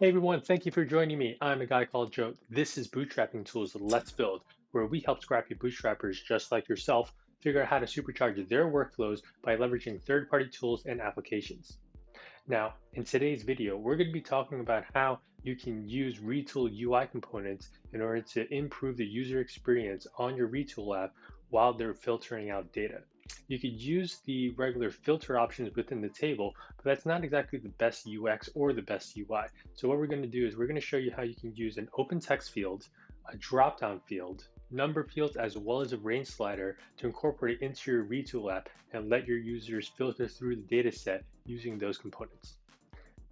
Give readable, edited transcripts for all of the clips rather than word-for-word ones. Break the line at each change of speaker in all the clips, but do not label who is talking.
Hey everyone, thank you for joining me. I'm a guy called Joe. This is Bootstrapping Tools Let's Build, where we help scrappy bootstrappers just like yourself figure out how to supercharge their workflows by leveraging third-party tools and applications. Now, in today's video, we're going to be talking about how you can use Retool UI components in order to improve the user experience on your Retool app while they're filtering out data. You could use the regular filter options within the table, but that's not exactly the best UX or the best UI. So what we're going to do is we're going to show you how you can use an open text field, a drop-down field, number fields, as well as a range slider to incorporate into your Retool app and let your users filter through the data set using those components.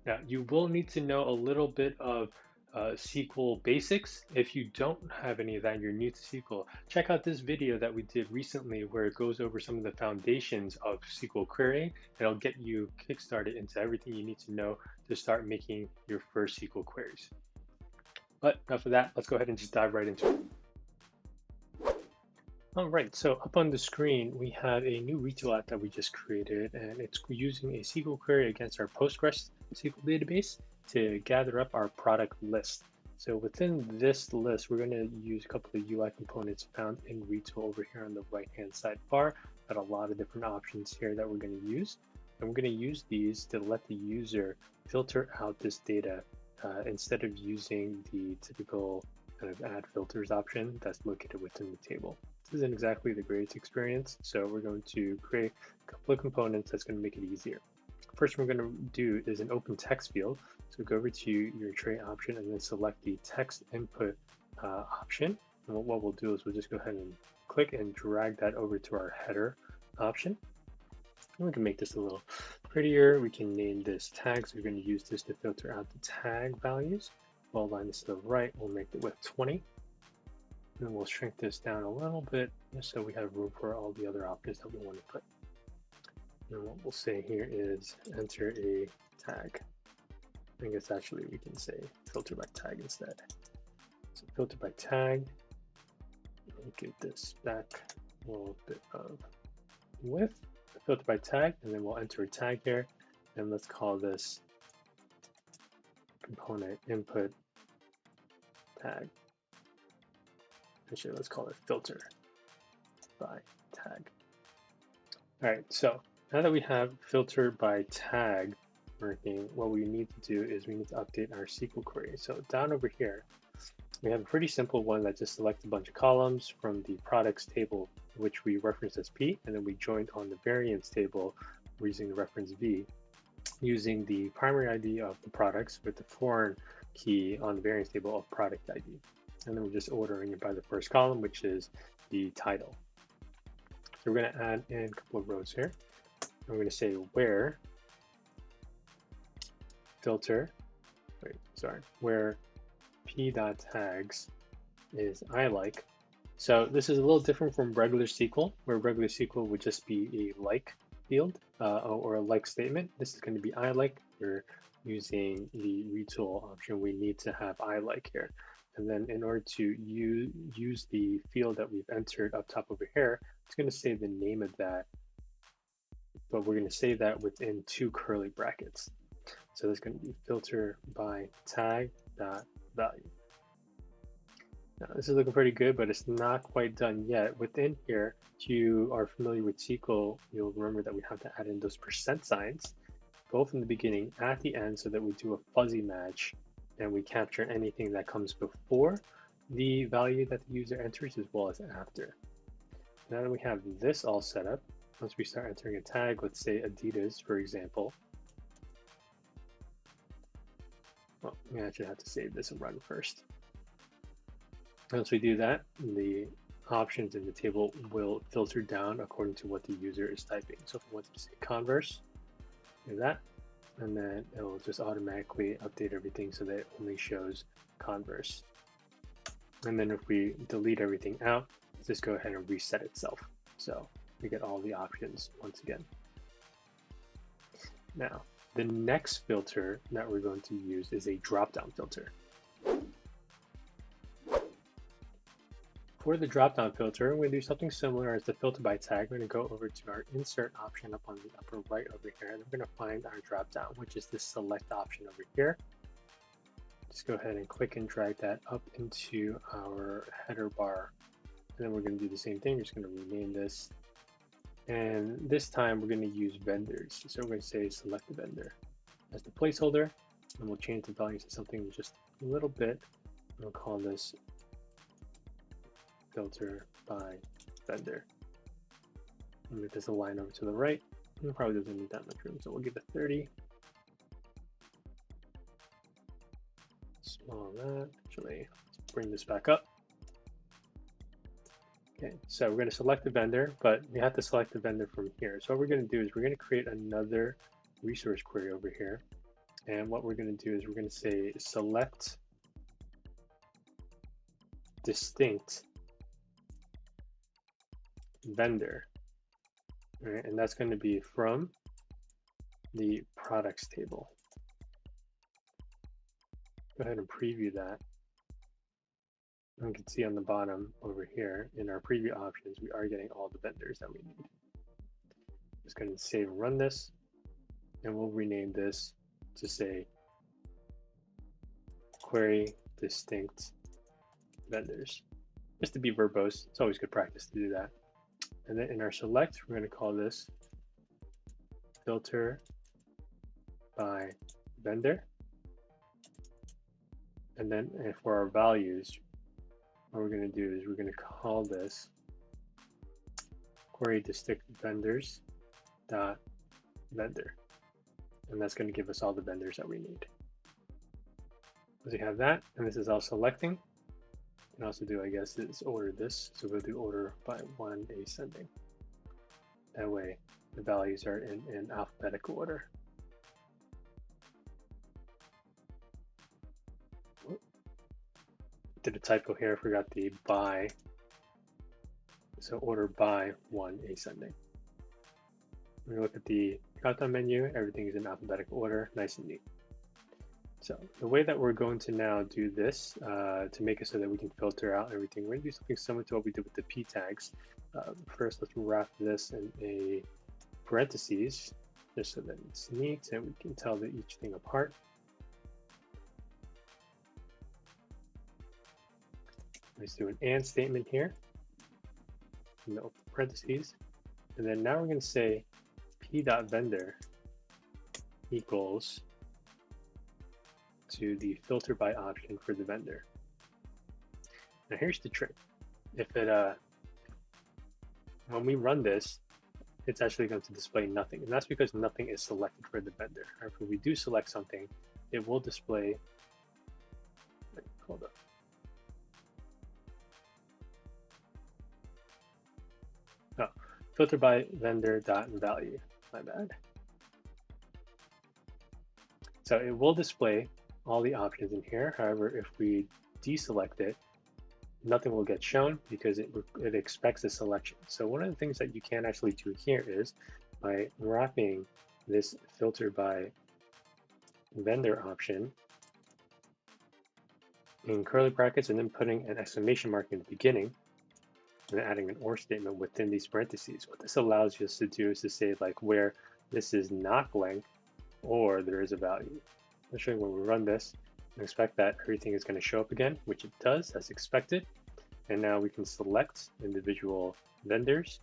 Now, you will need to know a little bit of SQL basics. If you don't have any of that and you're new to SQL, check out this video that we did recently where it goes over some of the foundations of SQL querying. It'll get you kickstarted into everything you need to know to start making your first SQL queries. But enough of that, let's go ahead and just dive right into it. All right, so up on the screen, we have a new Retool app that we just created, and it's using a SQL query against our Postgres SQL database to gather up our product list. So within this list, we're going to use a couple of UI components found in Retool over here on the right-hand side bar. Got a lot of different options here that we're going to use, and we're going to use these to let the user filter out this data instead of using the typical kind of add filters option that's located within the table. This isn't exactly the greatest experience, so we're going to create a couple of components that's going to make it easier. First we're going to do is an open text field. So go over to your tray option and then select the text input option. And what we'll do is we'll just go ahead and click and drag that over to our header option. And we can make this a little prettier. We can name this tag. So we're going to use this to filter out the tag values. We'll align this to the right. We'll make the width 20. And we'll shrink this down a little bit just so we have room for all the other options that we want to put. And what we'll say here is enter a tag. I guess actually we can say filter by tag instead. So filter by tag. We'll give this back a little bit of width. Filter by tag, and then we'll enter a tag here. And let's call this component input tag. Actually, let's call it filter by tag. All right, so now that we have filter by tag working, what we need to do is we need to update our SQL query. So down over here, we have a pretty simple one that just selects a bunch of columns from the products table, which we referenced as P, and then we joined on the variance table using the reference V, using the primary ID of the products with the foreign key on the variance table of product ID. And then we're just ordering it by the first column, which is the title. So we're going to add in a couple of rows here. I'm going to say where where p.tags is I-like. So this is a little different from regular SQL, where regular SQL would just be a like field or a like statement. This is going to be I-like. We're using the Retool option. We need to have I-like here. And then in order to use the field that we've entered up top over here, it's going to say the name of that, but we're going to say that within two curly brackets. So there's going to be filter by tag dot value. Now this is looking pretty good, but it's not quite done yet. Within here, if you are familiar with SQL, you'll remember that we have to add in those percent signs, both in the beginning, at the end, so that we do a fuzzy match and we capture anything that comes before the value that the user enters as well as after. Now that we have this all set up, once we start entering a tag, let's say Adidas, for example. Well, we actually have to save this and run first. Once we do that, the options in the table will filter down according to what the user is typing. So if we want to say Converse, do that. And then it'll just automatically update everything so that it only shows Converse. And then if we delete everything out, just go ahead and reset itself. So we get all the options once again. Now, the next filter that we're going to use is a drop-down filter. For the drop-down filter, we're going to do something similar as the filter by tag. We're going to go over to our insert option up on the upper right over here, and we're going to find our drop-down, which is this select option over here. just go ahead and click and drag that up into our header bar. And then we're going to do the same thing. We're just going to rename this. And this time we're going to use vendors. So we're going to say select the vendor as the placeholder. And we'll change the values to something just a little bit. We'll call this filter by vendor. And move this a line over to the right. It probably doesn't need that much room, so we'll give it 30. Small that. Actually, let's bring this back up. Okay, so we're going to select the vendor, but we have to select the vendor from here. So what we're going to do is we're going to create another resource query over here. And what we're going to do is we're going to say select distinct vendor. All right, and that's going to be from the products table. Go ahead and preview that. And you can see on the bottom over here in our preview options, we are getting all the vendors that we need. Just going to save and run this, and we'll rename this to say query distinct vendors. Just to be verbose, it's always good practice to do that. And then in our select, we're going to call this filter by vendor. And then for our values, what we're going to do is we're going to call this query distinct vendors dot vendor. And that's going to give us all the vendors that we need. Once we have that, and this is all selecting, you can also do, I guess, is order this. So we'll do order by one ascending. That way the values are in alphabetical order. Did a typo here, I forgot the by. So order by one ascending. When we look at the drop-down menu, everything is in alphabetical order, nice and neat. So the way that we're going to now do this to make it so that we can filter out everything, we're going to do something similar to what we did with the p tags. First, let's wrap this in a parentheses, just so that it's neat and we can tell each thing apart. Let's do an and statement here, no parentheses, and then now we're going to say p.vendor equals to the filter by option for the vendor. Now here's the trick. If it when we run this, it's actually going to display nothing, and that's because nothing is selected for the vendor. Or if we do select something, it will display. Hold up. Oh, filter by vendor dot value. My bad. So it will display all the options in here. However, if we deselect it, nothing will get shown because it expects a selection. So one of the things that you can actually do here is by wrapping this filter by vendor option in curly brackets and then putting an exclamation mark in the beginning and then adding an or statement within these parentheses. What this allows us to do is to say like where this is not blank or there is a value. I'll show you when we run this and expect that everything is going to show up again, which it does as expected. And now we can select individual vendors,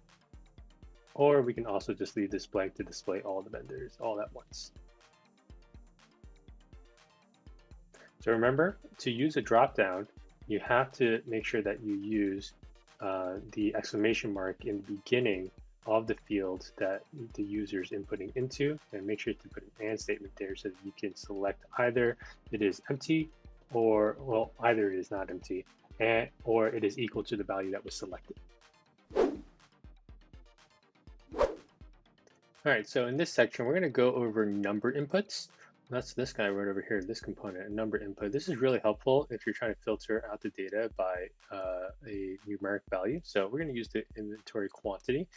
or we can also just leave this blank to display all the vendors all at once. So remember, to use a dropdown, you have to make sure that you use the exclamation mark in the beginning of the field that the user is inputting into, and make sure to put an and statement there so that you can select either it is empty or, well, either it is not empty or it is equal to the value that was selected. All right, so in this section, we're going to go over number inputs. That's this guy right over here, this component, a number input. This is really helpful if you're trying to filter out the data by a numeric value. So we're going to use the inventory quantity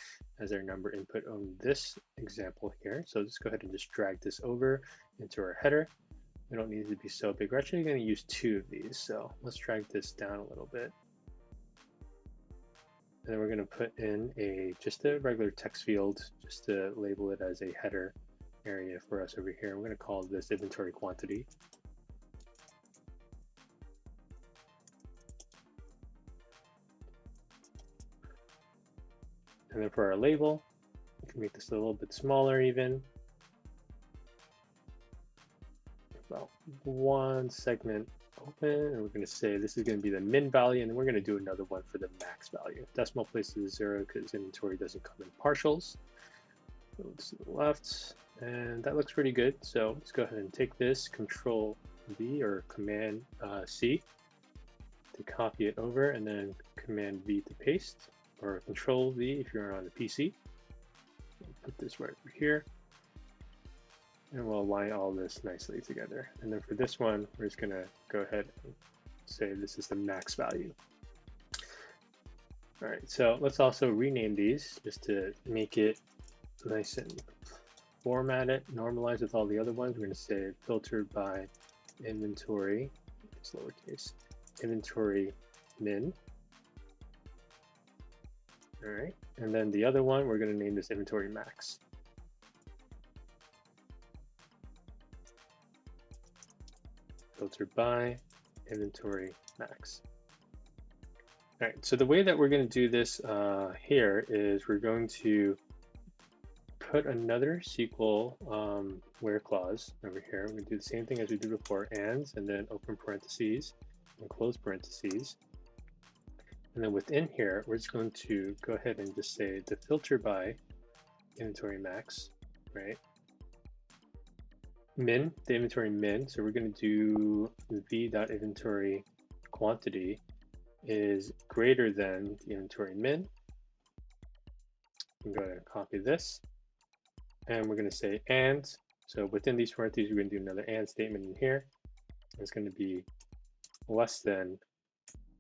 as our number input on this example here. So let's go ahead and just drag this over into our header. We don't need it to be so big. We're actually going to use 2 of these. So let's drag this down a little bit. And then we're going to put in just a regular text field just to label it as a header area for us over here. We're going to call this inventory quantity. And then for our label, we can make this a little bit smaller even. About one segment open, and we're going to say this is going to be the min value, and then we're going to do another one for the max value. Decimal place is 0 because inventory doesn't come in partials. Go to the left, and that looks pretty good. So let's go ahead and take this, Control V or Command C to copy it over, and then Command V to paste, or Control V if you're on the PC. Put this right over here, and we'll align all this nicely together. And then for this one, we're just gonna go ahead and say this is the max value. All right, so let's also rename these just to make it nice and format it, normalize with all the other ones. We're gonna say filtered by inventory, it's lowercase, inventory min. All right, and then the other one, we're gonna name this inventory max. Filtered by inventory max. All right, so the way that we're going to do this here is we're going to put another SQL where clause over here. We're going to do the same thing as we did before, ands, and then open parentheses and close parentheses. And then within here, we're just going to go ahead and just say the filter by inventory max, right? Min, the inventory min. So we're going to do v.inventory quantity is greater than the inventory min. I'm going to copy this, and we're going to say and. So within these parentheses, we're going to do another and statement in here. It's going to be less than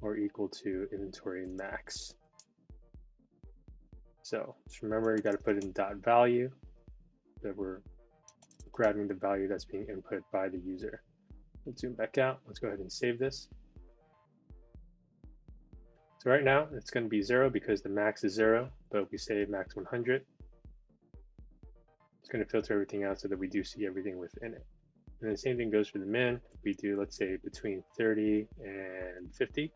or equal to inventory max. So just remember, you got to put in dot value that we're grabbing the value that's being input by the user. Let's zoom back out. Let's go ahead and save this. So right now it's going to be 0 because the max is 0, but if we say max 100, it's going to filter everything out so that we do see everything within it. And the same thing goes for the min. If we do, let's say, between 30 and 50,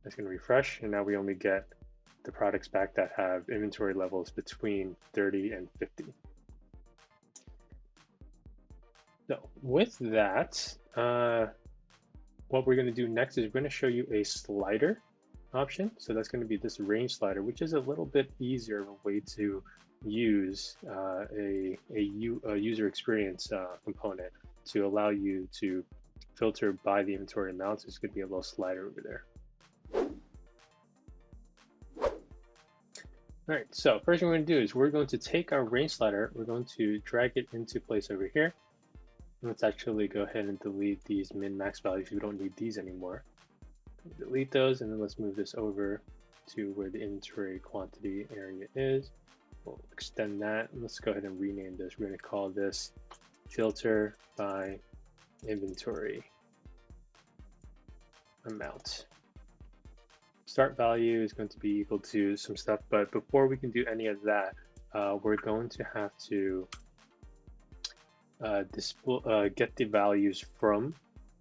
that's going to refresh, and now we only get the products back that have inventory levels between 30 and 50. So with that, what we're going to do next is we're going to show you a slider option. So that's going to be this range slider, which is a little bit easier way to use a user experience component to allow you to filter by the inventory amount. So it's going to be a little slider over there. All right, so first thing we're going to do is we're going to take our range slider, we're going to drag it into place over here. Let's actually go ahead and delete these min-max values. We don't need these anymore. Delete those, and then let's move this over to where the inventory quantity area is. We'll extend that, and let's go ahead and rename this. We're going to call this filter by inventory amount. Start value is going to be equal to some stuff, but before we can do any of that, we're going to have to get the values from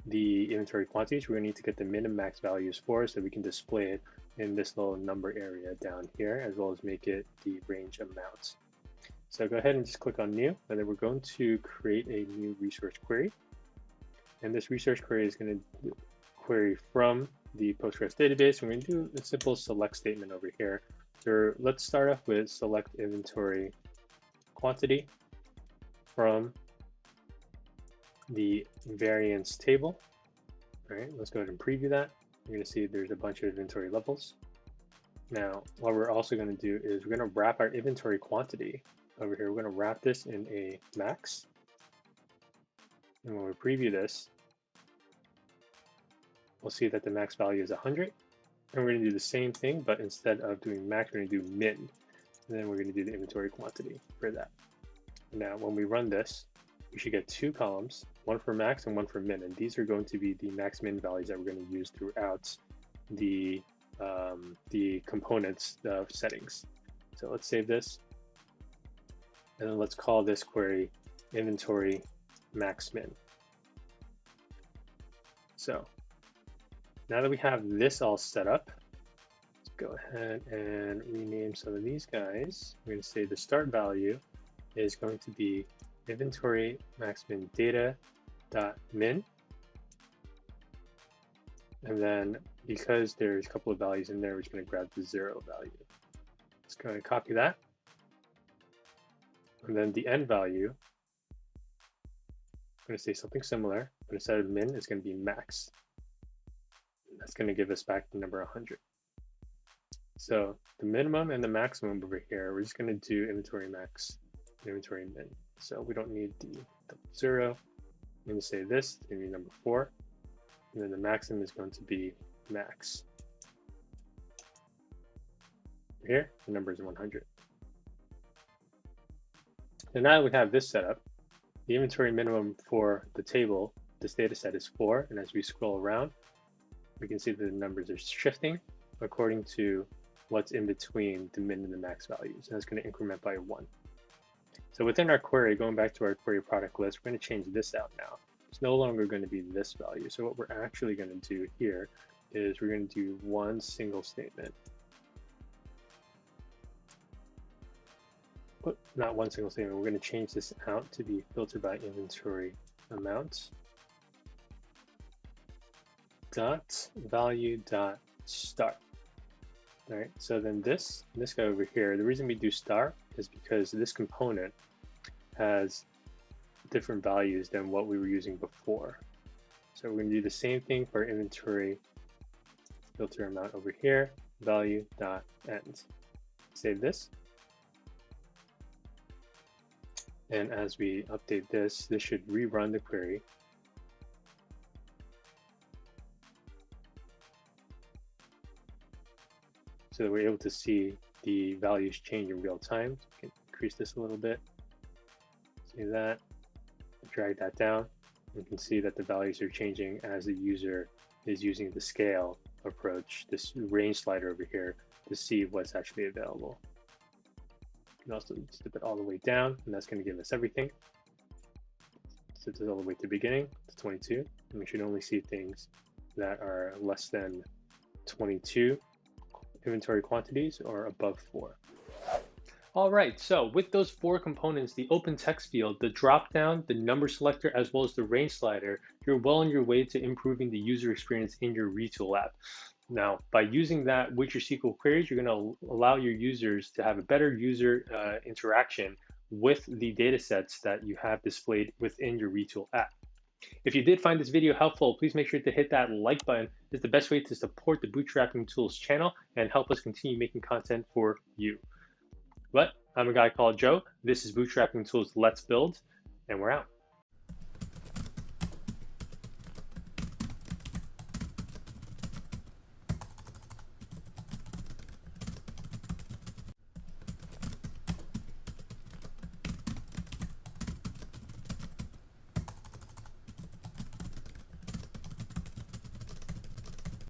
the inventory quantities. We're going to need to get the min and max values for so we can display it in this little number area down here, as well as make it the range amounts. So go ahead and just click on new, and then we're going to create a new resource query. And this resource query is going to query from the Postgres database. We're going to do a simple select statement over here. So let's start off with select inventory quantity from the variance table. All right, let's go ahead and preview that. You're going to see there's a bunch of inventory levels. Now, what we're also going to do is we're going to wrap our inventory quantity over here. We're going to wrap this in a max. And when we preview this, we'll see that the max value is 100. And we're going to do the same thing, but instead of doing max, we're going to do min. And then we're going to do the inventory quantity for that. Now, when we run this, we should get two columns, one for max and one for min. And these are going to be the max min values that we're going to use throughout the components settings. So let's save this. And then let's call this query inventory max min. So now that we have this all set up, let's go ahead and rename some of these guys. We're going to say the start value is going to be inventory maximum data dot min. And then because there's a couple of values in there, we're just going to grab the 0 value. Let's go ahead and copy that. And then the end value, I'm going to say something similar, but instead of min, it's going to be max. That's going to give us back the number 100. So the minimum and the maximum over here, we're just going to do inventory max, inventory min. So we don't need the 0. I'm going to say this, it's going to be number 4. And then the maximum is going to be max. Here, the number is 100. And now we have this set up. The inventory minimum for the table, this data set is 4. And as we scroll around, we can see that the numbers are shifting according to what's in between the min and the max values. And it's going to increment by 1. So within our query, going back to our query product list, we're going to change this out now. It's no longer going to be this value. So what we're actually going to do here is we're going to do one single statement. But not one single statement. We're going to change this out to be filtered by inventory amount dot value dot start. All right, so then this guy over here, the reason we do star is because this component has different values than what we were using before. So we're going to do the same thing for inventory filter amount over here, value dot end. Save this. And as we update this, this should rerun the query. So that we're able to see the values change in real time. So we can increase this a little bit. See that, drag that down. You can see that the values are changing as the user is using the scale approach, this range slider over here, to see what's actually available. You can also step it all the way down, and that's going to give us everything. Set this all the way to the beginning, to 22, and we should only see things that are less than 22 inventory quantities or above 4. All right, so with those 4 components, the open text field, the dropdown, the number selector, as well as the range slider, you're well on your way to improving the user experience in your Retool app. Now, by using that with your SQL queries, you're going to allow your users to have a better user interaction with the data sets that you have displayed within your Retool app. If you did find this video helpful, please make sure to hit that like button. It's the best way to support the Bootstrapping Tools channel and help us continue making content for you. But I'm a guy called Joe. This is Bootstrapping Tools Let's Build, and we're out.